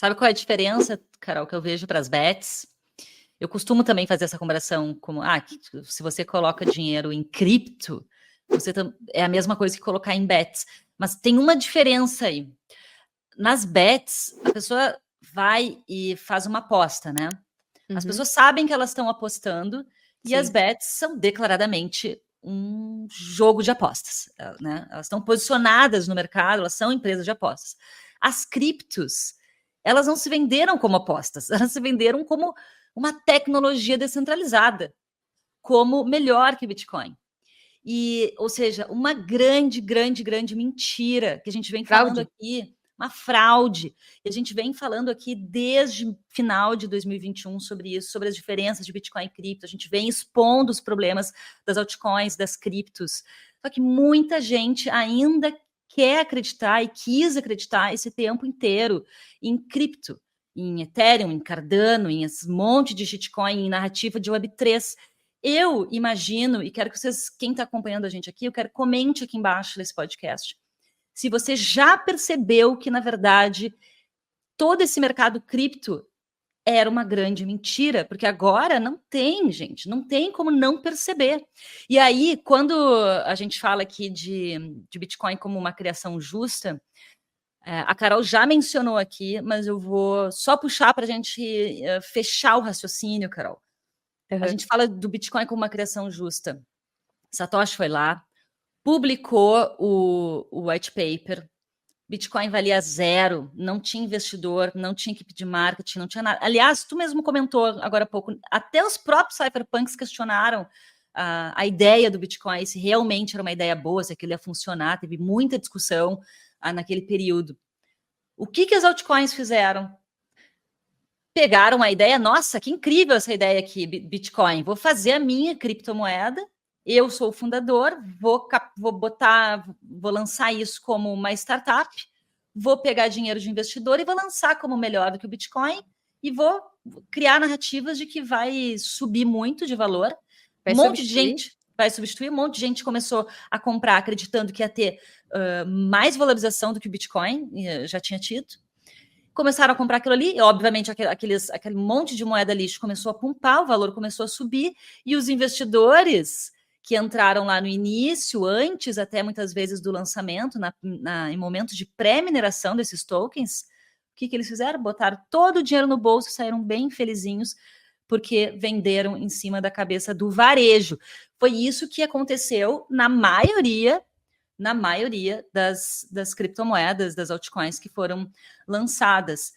Sabe qual é a diferença, Carol, que eu vejo para as bets? Eu costumo também fazer essa comparação como, se você coloca dinheiro em cripto, é a mesma coisa que colocar em bets. Mas tem uma diferença aí. Nas bets, a pessoa vai e faz uma aposta, né? As pessoas sabem que elas estão apostando e as bets são declaradamente um jogo de apostas, né? Elas estão posicionadas no mercado, elas são empresas de apostas. As criptos, elas não se venderam como apostas, elas se venderam como uma tecnologia descentralizada, como melhor que Bitcoin. E, ou seja, uma grande mentira que a gente vem falando aqui, uma fraude. E a gente vem falando aqui desde final de 2021 sobre isso, sobre as diferenças de Bitcoin e cripto. A gente vem expondo os problemas das altcoins, das criptos. Só que muita gente ainda quer acreditar e quis acreditar esse tempo inteiro em cripto, em Ethereum, em Cardano, em esse monte de shitcoin, em narrativa de Web3. Eu imagino, e quero que vocês, quem está acompanhando a gente aqui, eu quero que comente aqui embaixo desse podcast. Se você já percebeu que, na verdade, todo esse mercado cripto era uma grande mentira, porque agora não tem, gente, não tem como não perceber. E aí, quando a gente fala aqui de Bitcoin como uma criação justa, a Carol já mencionou aqui, mas eu vou só puxar para a gente fechar o raciocínio, Carol. A gente fala do Bitcoin como uma criação justa. Satoshi foi lá, publicou o white paper. Bitcoin valia 0, não tinha investidor, não tinha equipe de marketing, não tinha nada. Aliás, tu mesmo comentou agora há pouco, até os próprios cypherpunks questionaram a ideia do Bitcoin, se realmente era uma ideia boa, se aquilo ia funcionar. Teve muita discussão naquele período. O que as altcoins fizeram? Pegaram a ideia, nossa, que incrível essa ideia aqui, Bitcoin, vou fazer a minha criptomoeda, eu sou o fundador, vou lançar isso como uma startup, vou pegar dinheiro de investidor e vou lançar como melhor do que o Bitcoin e vou criar narrativas de que vai subir muito de valor. Um monte de gente vai substituir, um monte de gente começou a comprar acreditando que ia ter mais valorização do que o Bitcoin já tinha tido. Começaram a comprar aquilo ali, e obviamente aquele monte de moeda lixo começou a pumpar, o valor começou a subir, e os investidores que entraram lá no início, antes até muitas vezes do lançamento, em momentos de pré-mineração desses tokens, o que eles fizeram? Botaram todo o dinheiro no bolso e saíram bem felizinhos, porque venderam em cima da cabeça do varejo. Foi isso que aconteceu na maioria das criptomoedas, das altcoins que foram lançadas.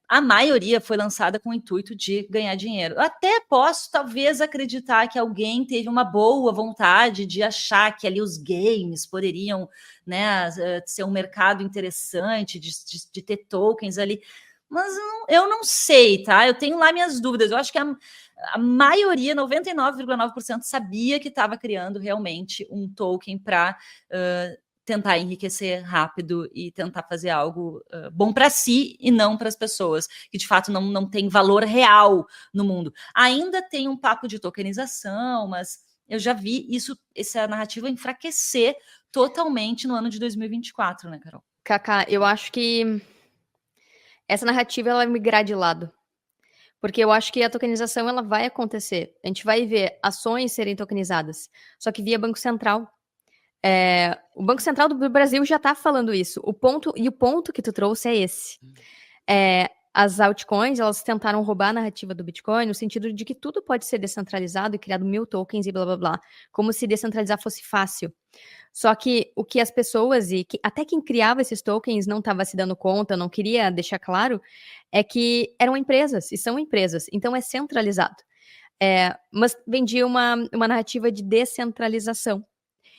A maioria foi lançada com o intuito de ganhar dinheiro. Eu até posso, talvez, acreditar que alguém teve uma boa vontade de achar que ali os games poderiam, né, ser um mercado interessante, de ter tokens ali. Mas eu não sei, tá? Eu tenho lá minhas dúvidas. Eu acho que a maioria, 99,9%, sabia que estava criando realmente um token para tentar enriquecer rápido e tentar fazer algo bom para si e não para as pessoas, que de fato não tem valor real no mundo. Ainda tem um papo de tokenização, mas eu já vi essa narrativa enfraquecer totalmente no ano de 2024, né, Carol? Cacá, eu acho que essa narrativa ela vai migrar de lado. Porque eu acho que a tokenização ela vai acontecer. A gente vai ver ações serem tokenizadas, só que via Banco Central. O Banco Central do Brasil já está falando isso. O ponto que tu trouxe é esse. As altcoins, elas tentaram roubar a narrativa do Bitcoin no sentido de que tudo pode ser descentralizado e criado 1000 tokens e blá blá blá. Como se descentralizar fosse fácil. Só que o que as pessoas, até quem criava esses tokens não estava se dando conta, não queria deixar claro, é que eram empresas, e são empresas, então é centralizado. Mas vendia uma narrativa de descentralização.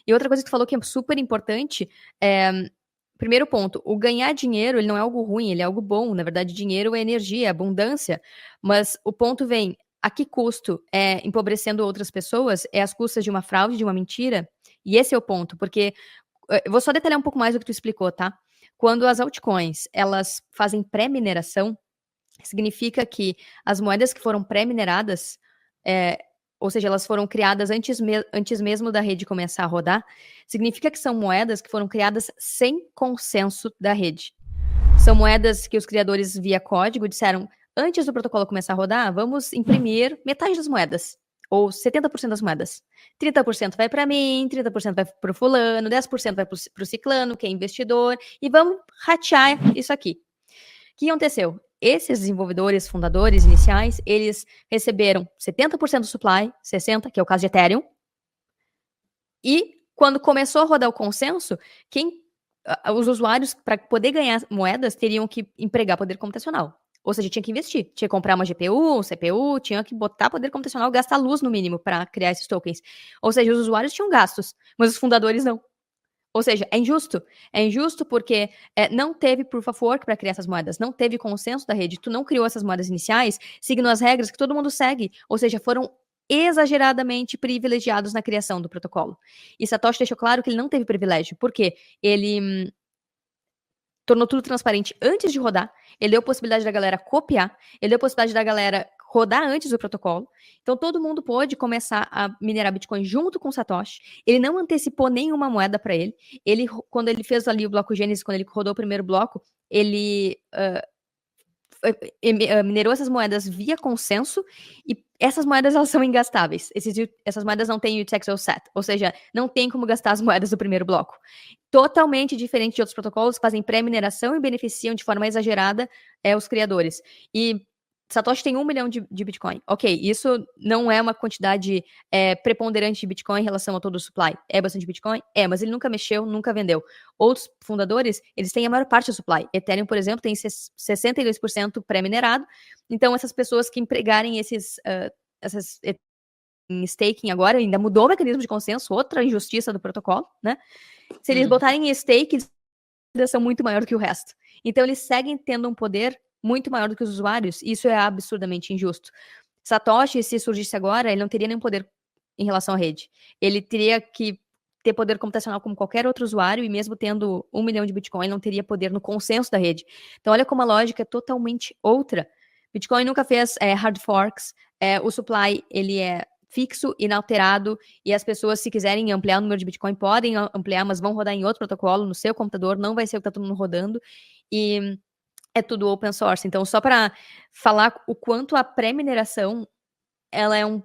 E outra coisa que tu falou que é super importante, primeiro ponto, o ganhar dinheiro, ele não é algo ruim, ele é algo bom. Na verdade, dinheiro é energia, é abundância. Mas o ponto vem, a que custo? Empobrecendo outras pessoas? É às custas de uma fraude, de uma mentira? E esse é o ponto, porque eu vou só detalhar um pouco mais do que tu explicou, tá? Quando as altcoins, elas fazem pré-mineração, significa que as moedas que foram pré-mineradas, ou seja, elas foram criadas antes mesmo da rede começar a rodar, significa que são moedas que foram criadas sem consenso da rede. São moedas que os criadores, via código, disseram, antes do protocolo começar a rodar, vamos imprimir metade das moedas, ou 70% das moedas. 30% vai para mim, 30% vai para o fulano, 10% vai para o ciclano, que é investidor, e vamos ratear isso aqui. O que aconteceu? Esses desenvolvedores, fundadores iniciais, eles receberam 70% do supply, 60%, que é o caso de Ethereum, e quando começou a rodar o consenso, os usuários, para poder ganhar moedas, teriam que empregar poder computacional. Ou seja, tinha que investir. Tinha que comprar uma GPU, um CPU, tinha que botar poder computacional, gastar luz no mínimo para criar esses tokens. Ou seja, os usuários tinham gastos, mas os fundadores não. Ou seja, é injusto. É injusto porque não teve proof of work para criar essas moedas, não teve consenso da rede, tu não criou essas moedas iniciais seguindo as regras que todo mundo segue. Ou seja, foram exageradamente privilegiados na criação do protocolo. E Satoshi deixou claro que ele não teve privilégio, porque ele tornou tudo transparente antes de rodar, ele deu a possibilidade da galera copiar, ele deu a possibilidade da galera rodar antes do protocolo. Então todo mundo pôde começar a minerar Bitcoin junto com o Satoshi. Ele não antecipou nenhuma moeda para ele. Quando ele fez ali o bloco Gênesis, quando ele rodou o primeiro bloco, ele minerou essas moedas via consenso, e essas moedas, elas são ingastáveis. Essas moedas não têm UTXO set, ou seja, não tem como gastar as moedas do primeiro bloco. Totalmente diferente de outros protocolos que fazem pré-mineração e beneficiam de forma exagerada os criadores. E Satoshi tem 1 milhão de Bitcoin. Ok, isso não é uma quantidade preponderante de Bitcoin em relação a todo o supply. É bastante Bitcoin? É, mas ele nunca mexeu, nunca vendeu. Outros fundadores, eles têm a maior parte do supply. Ethereum, por exemplo, tem 62% pré-minerado. Então, essas pessoas que empregarem essas em staking agora, ainda mudou o mecanismo de consenso, outra injustiça do protocolo, né? Se eles botarem em stake, eles são muito maior do que o resto. Então, eles seguem tendo um poder muito maior do que os usuários, e isso é absurdamente injusto. Satoshi, se surgisse agora, ele não teria nenhum poder em relação à rede. Ele teria que ter poder computacional como qualquer outro usuário, e mesmo tendo 1 milhão de Bitcoin, não teria poder no consenso da rede. Então, olha como a lógica é totalmente outra. Bitcoin nunca fez hard forks, o supply, ele é fixo, inalterado, e as pessoas, se quiserem ampliar o número de Bitcoin, podem ampliar, mas vão rodar em outro protocolo, no seu computador, não vai ser o que está todo mundo rodando, e é tudo open source. Então, só para falar o quanto a pré-mineração, ela é um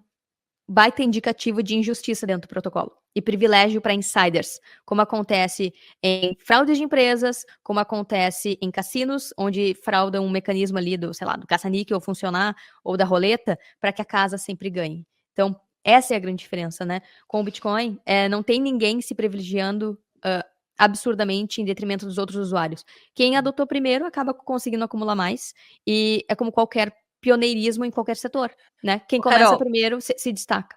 baita indicativo de injustiça dentro do protocolo e privilégio para insiders, como acontece em fraudes de empresas, como acontece em cassinos, onde fraudam um mecanismo ali do, sei lá, do caça-níquel funcionar, ou da roleta, para que a casa sempre ganhe. Então, essa é a grande diferença, né? Com o Bitcoin, não tem ninguém se privilegiando absurdamente em detrimento dos outros usuários. Quem adotou primeiro acaba conseguindo acumular mais, e é como qualquer pioneirismo em qualquer setor, né? Quem começa Carol, primeiro se destaca.